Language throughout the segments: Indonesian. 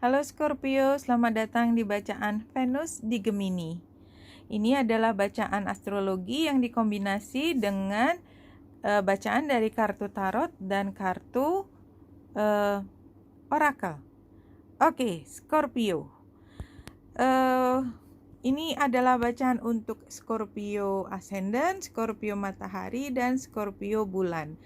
Halo Scorpio, selamat datang di bacaan Venus di Gemini. Ini adalah bacaan astrologi yang dikombinasi dengan bacaan dari kartu tarot dan kartu orakel. Oke, Scorpio. Ini adalah bacaan untuk Scorpio ascendant, Scorpio matahari, dan Scorpio bulan.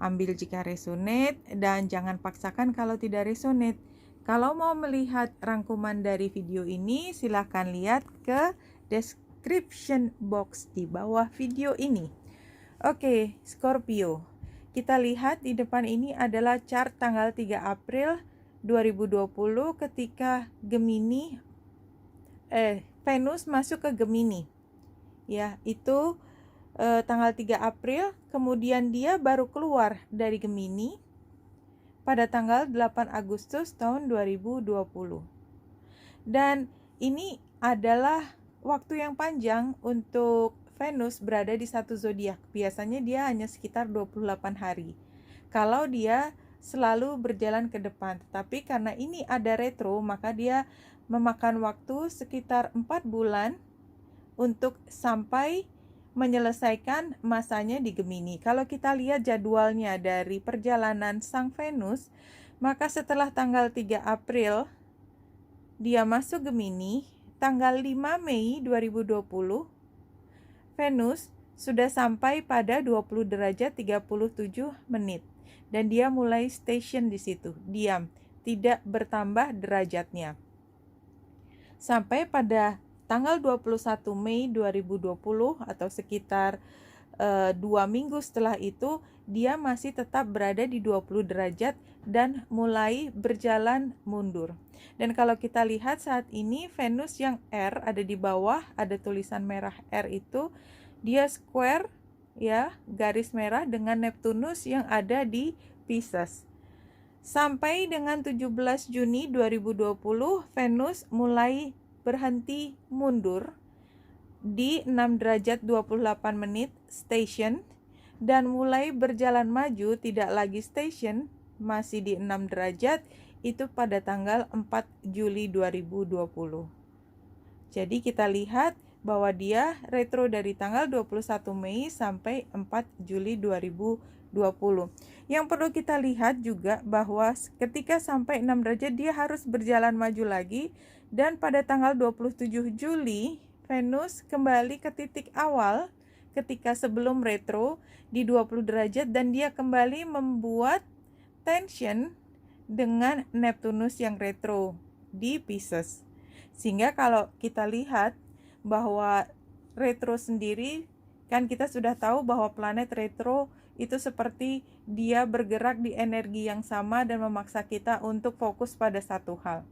Ambil jika resonate dan jangan paksakan kalau tidak resonate. Kalau mau melihat rangkuman dari video ini, silahkan lihat ke description box di bawah video ini. Oke, Scorpio. Kita lihat di depan ini adalah chart tanggal 3 April 2020 ketika Venus masuk ke Gemini. Ya, itu tanggal 3 April, kemudian dia baru keluar dari Gemini pada tanggal 8 Agustus tahun 2020. Dan ini adalah waktu yang panjang untuk Venus berada di satu zodiak. Biasanya dia hanya sekitar 28 hari. Kalau dia selalu berjalan ke depan, tetapi karena ini ada retro, maka dia memakan waktu sekitar 4 bulan untuk sampai menyelesaikan masanya di Gemini. Kalau kita lihat jadwalnya dari perjalanan sang Venus, maka setelah tanggal 3 April dia masuk Gemini, tanggal 5 Mei 2020 Venus sudah sampai pada 20 derajat 37 menit dan dia mulai station di situ, diam, tidak bertambah derajatnya. Sampai pada tanggal 21 Mei 2020 atau sekitar 2 minggu setelah itu, dia masih tetap berada di 20 derajat dan mulai berjalan mundur. Dan kalau kita lihat saat ini Venus yang R ada di bawah, ada tulisan merah R itu, dia square ya, garis merah dengan Neptunus yang ada di Pisces. Sampai dengan 17 Juni 2020, Venus mulai berhenti mundur di 6 derajat 28 menit station dan mulai berjalan maju tidak lagi station, masih di 6 derajat, itu pada tanggal 4 Juli 2020. Jadi kita lihat bahwa dia retro dari tanggal 21 Mei sampai 4 Juli 2020. Yang perlu kita lihat juga bahwa ketika sampai 6 derajat dia harus berjalan maju lagi, dan pada tanggal 27 Juli Venus kembali ke titik awal ketika sebelum retro di 20 derajat dan dia kembali membuat tension dengan Neptunus yang retro di Pisces. Sehingga kalau kita lihat bahwa retro sendiri, kan kita sudah tahu bahwa planet retro itu seperti dia bergerak di energi yang sama dan memaksa kita untuk fokus pada satu hal.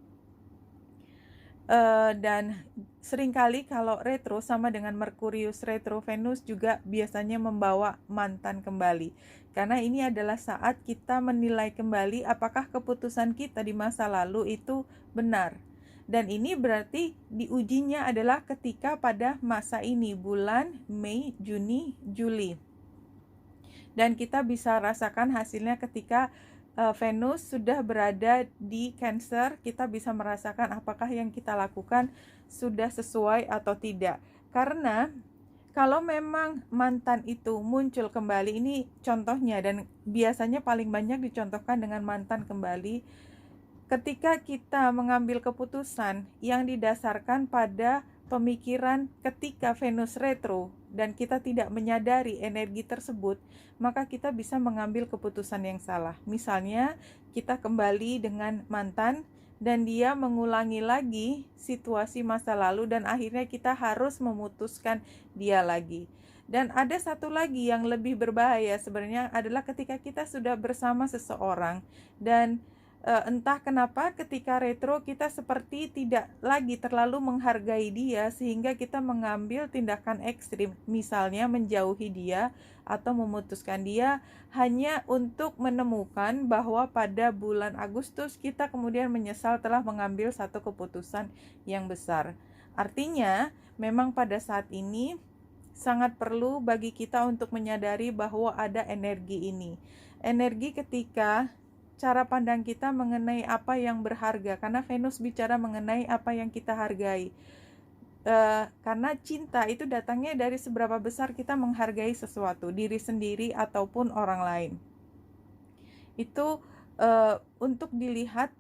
Dan seringkali kalau retro sama dengan Merkurius retro, Venus juga biasanya membawa mantan kembali. Karena ini adalah saat kita menilai kembali apakah keputusan kita di masa lalu itu benar. Dan ini berarti diujinya adalah ketika pada masa ini, bulan Mei, Juni, Juli. Dan kita bisa rasakan hasilnya ketika Venus sudah berada di Cancer, kita bisa merasakan apakah yang kita lakukan sudah sesuai atau tidak. Karena kalau memang mantan itu muncul kembali, ini contohnya dan biasanya paling banyak dicontohkan dengan mantan kembali, ketika kita mengambil keputusan yang didasarkan pada pemikiran ketika Venus retro dan kita tidak menyadari energi tersebut, maka kita bisa mengambil keputusan yang salah. Misalnya, kita kembali dengan mantan dan dia mengulangi lagi situasi masa lalu dan akhirnya kita harus memutuskan dia lagi. Dan ada satu lagi yang lebih berbahaya sebenarnya adalah ketika kita sudah bersama seseorang dan entah kenapa ketika retro kita seperti tidak lagi terlalu menghargai dia sehingga kita mengambil tindakan ekstrim, misalnya menjauhi dia atau memutuskan dia hanya untuk menemukan bahwa pada bulan Agustus kita kemudian menyesal telah mengambil satu keputusan yang besar. Artinya memang pada saat ini sangat perlu bagi kita untuk menyadari bahwa ada energi ini. Energi ketika cara pandang kita mengenai apa yang berharga, karena Venus bicara mengenai apa yang kita hargai. Karena cinta itu datangnya dari seberapa besar kita menghargai sesuatu, diri sendiri ataupun orang lain. Itu untuk dilihat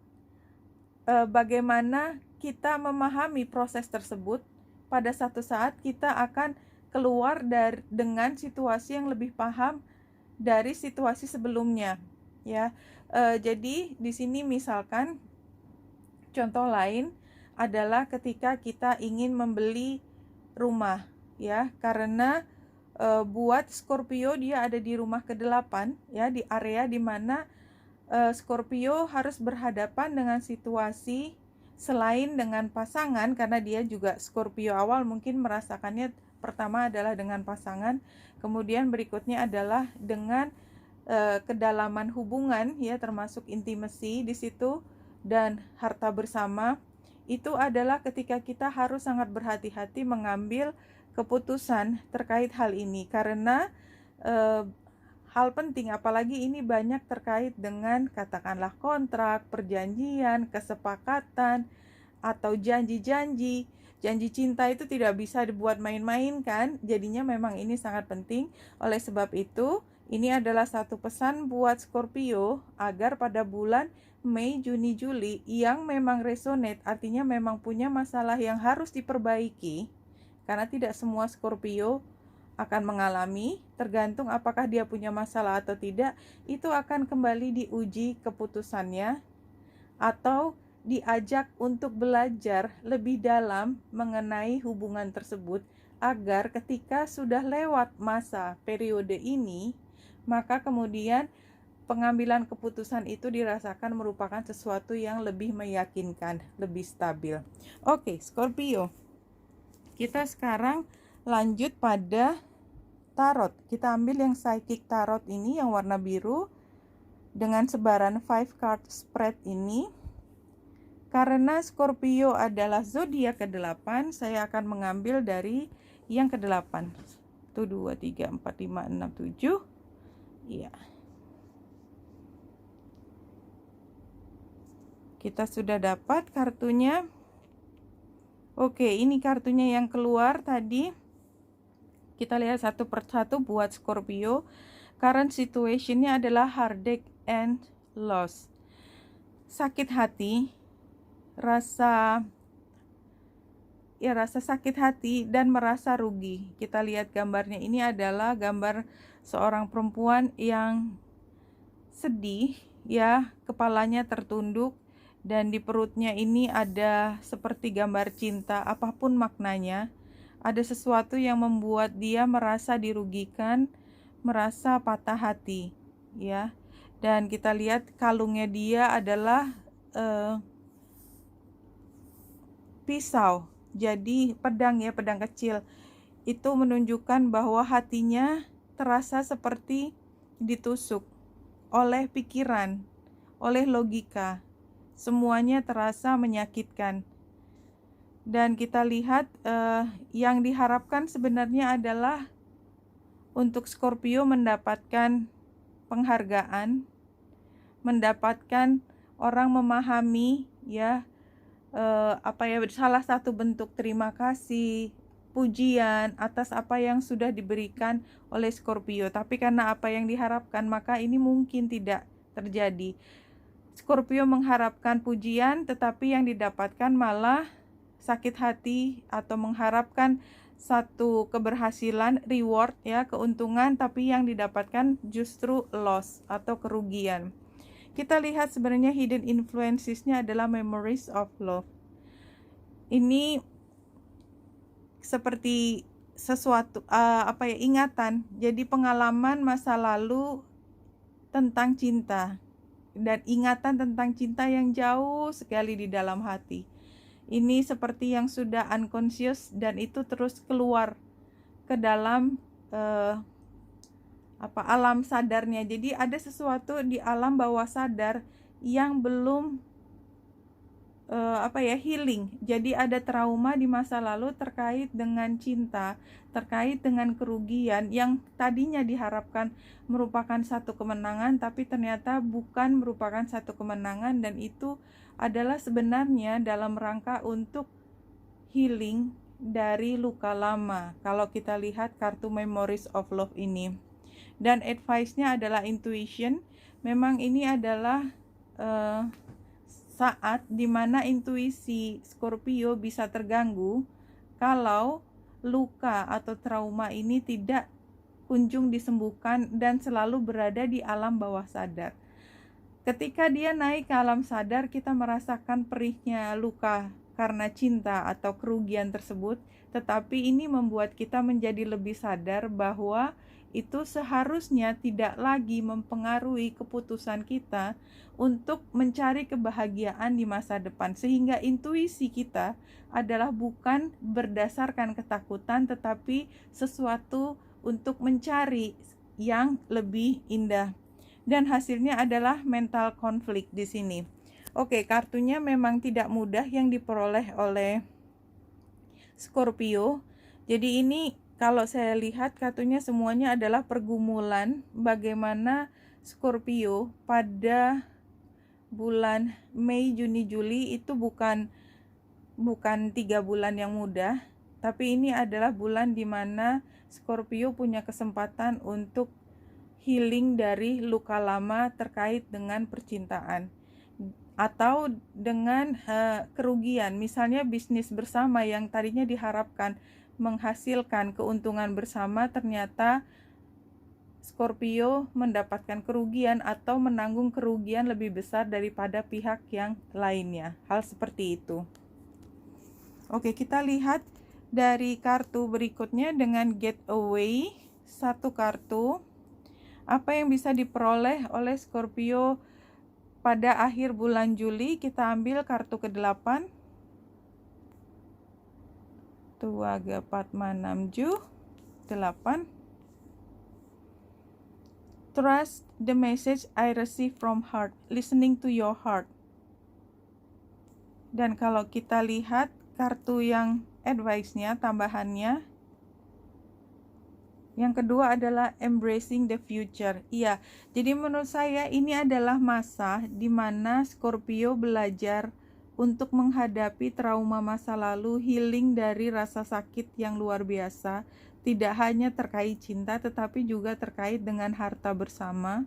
bagaimana kita memahami proses tersebut. Pada satu saat kita akan keluar dengan situasi yang lebih paham dari situasi sebelumnya, ya. Jadi di sini misalkan contoh lain adalah ketika kita ingin membeli rumah, ya, karena buat Scorpio dia ada di rumah ke-8, ya, di area di mana Scorpio harus berhadapan dengan situasi selain dengan pasangan, karena dia juga Scorpio awal mungkin merasakannya pertama adalah dengan pasangan, kemudian berikutnya adalah dengan kedalaman hubungan, ya, termasuk intimacy di situ, dan harta bersama. Itu adalah ketika kita harus sangat berhati-hati mengambil keputusan terkait hal ini, karena hal penting, apalagi ini banyak terkait dengan katakanlah kontrak, perjanjian, kesepakatan, atau janji-janji. Janji cinta itu tidak bisa dibuat main-main kan, jadinya memang ini sangat penting. Oleh sebab itu, ini adalah satu pesan buat Scorpio agar pada bulan Mei, Juni, Juli yang memang resonate, artinya memang punya masalah yang harus diperbaiki, karena tidak semua Scorpio akan mengalami, tergantung apakah dia punya masalah atau tidak, itu akan kembali diuji keputusannya atau diajak untuk belajar lebih dalam mengenai hubungan tersebut, agar ketika sudah lewat masa periode ini, maka kemudian pengambilan keputusan itu dirasakan merupakan sesuatu yang lebih meyakinkan, lebih stabil. Oke, Scorpio. Kita sekarang lanjut pada tarot. Kita ambil yang psychic tarot ini yang warna biru dengan sebaran 5 card spread ini. Karena Scorpio adalah zodiak ke-8, saya akan mengambil dari yang ke-8. 1 2 3 4 5 6 7. Iya. Kita sudah dapat kartunya. Oke, ini kartunya yang keluar tadi. Kita lihat satu persatu buat Scorpio. Current situation-nya adalah heartache and loss. Sakit hati, rasa sakit hati dan merasa rugi. Kita lihat gambarnya, ini adalah gambar seorang perempuan yang sedih, ya, kepalanya tertunduk, dan di perutnya ini ada seperti gambar cinta, apapun maknanya. Ada sesuatu yang membuat dia merasa dirugikan, merasa patah hati, ya. Dan kita lihat kalungnya dia adalah pisau, jadi pedang, ya, pedang kecil. Itu menunjukkan bahwa hatinya terasa seperti ditusuk oleh pikiran, oleh logika. Semuanya terasa menyakitkan. Dan kita lihat yang diharapkan sebenarnya adalah untuk Scorpio mendapatkan penghargaan, mendapatkan orang memahami, ya, salah satu bentuk terima kasih, pujian atas apa yang sudah diberikan oleh Scorpio. Tapi karena apa yang diharapkan, maka ini mungkin tidak terjadi. Scorpio mengharapkan pujian, tetapi yang didapatkan malah sakit hati, atau mengharapkan satu keberhasilan, reward, ya, keuntungan, tapi yang didapatkan justru loss atau kerugian. Kita lihat sebenarnya hidden influences-nya adalah memories of love. Ini seperti sesuatu ingatan. Jadi pengalaman masa lalu tentang cinta, dan ingatan tentang cinta yang jauh sekali di dalam hati. Ini seperti yang sudah unconscious, dan itu terus keluar ke dalam alam sadarnya. Jadi ada sesuatu di alam bawah sadar yang belum healing. Jadi ada trauma di masa lalu terkait dengan cinta, terkait dengan kerugian yang tadinya diharapkan merupakan satu kemenangan, tapi ternyata bukan merupakan satu kemenangan, dan itu adalah sebenarnya dalam rangka untuk healing dari luka lama. Kalau kita lihat kartu Memories of Love ini, dan advice-nya adalah intuition. Memang ini adalah saat dimana intuisi Scorpio bisa terganggu kalau luka atau trauma ini tidak kunjung disembuhkan dan selalu berada di alam bawah sadar. Ketika dia naik ke alam sadar, kita merasakan perihnya luka karena cinta atau kerugian tersebut, tetapi ini membuat kita menjadi lebih sadar bahwa itu seharusnya tidak lagi mempengaruhi keputusan kita untuk mencari kebahagiaan di masa depan, sehingga intuisi kita adalah bukan berdasarkan ketakutan, tetapi sesuatu untuk mencari yang lebih indah. Dan hasilnya adalah mental konflik di sini. Oke, kartunya memang tidak mudah yang diperoleh oleh Scorpio. Jadi ini kalau saya lihat kartunya semuanya adalah pergumulan bagaimana Scorpio pada bulan Mei, Juni, Juli itu bukan 3 bulan yang mudah, tapi ini adalah bulan di mana Scorpio punya kesempatan untuk healing dari luka lama terkait dengan percintaan atau dengan kerugian. Misalnya bisnis bersama yang tadinya diharapkan menghasilkan keuntungan bersama, ternyata Scorpio mendapatkan kerugian atau menanggung kerugian lebih besar daripada pihak yang lainnya. Hal seperti itu. Oke, kita lihat dari kartu berikutnya dengan Getaway, satu kartu. Apa yang bisa diperoleh oleh Scorpio pada akhir bulan Juli? Kita ambil kartu ke-8. Tuaga Padma 6, 8. Trust the message I receive from heart, listening to your heart. Dan kalau kita lihat kartu yang advice-nya, tambahannya, yang kedua adalah embracing the future. Iya, jadi menurut saya ini adalah masa di mana Scorpio belajar untuk menghadapi trauma masa lalu, healing dari rasa sakit yang luar biasa, tidak hanya terkait cinta tetapi juga terkait dengan harta bersama,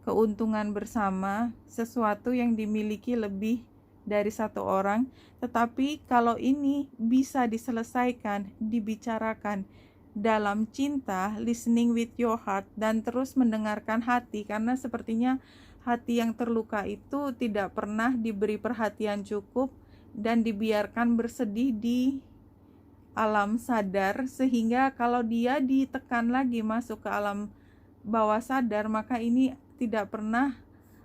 keuntungan bersama, sesuatu yang dimiliki lebih dari satu orang. Tetapi kalau ini bisa diselesaikan, dibicarakan dalam cinta, listening with your heart, dan terus mendengarkan hati, karena sepertinya hati yang terluka itu tidak pernah diberi perhatian cukup dan dibiarkan bersedih di alam sadar, sehingga kalau dia ditekan lagi masuk ke alam bawah sadar, maka ini tidak pernah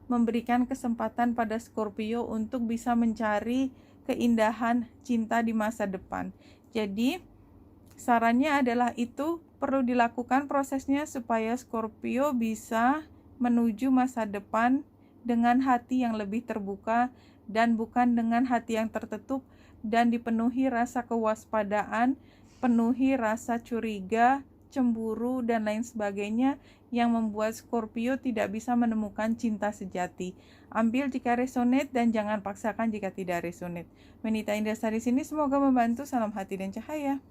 memberikan kesempatan pada Scorpio untuk bisa mencari keindahan cinta di masa depan. Jadi sarannya adalah itu perlu dilakukan prosesnya supaya Scorpio bisa menuju masa depan dengan hati yang lebih terbuka dan bukan dengan hati yang tertutup, dan dipenuhi rasa kewaspadaan, penuhi rasa curiga, cemburu, dan lain sebagainya yang membuat Scorpio tidak bisa menemukan cinta sejati. Ambil jika resonate dan jangan paksakan jika tidak resonate. Menita Indasari sini semoga membantu. Salam hati dan cahaya.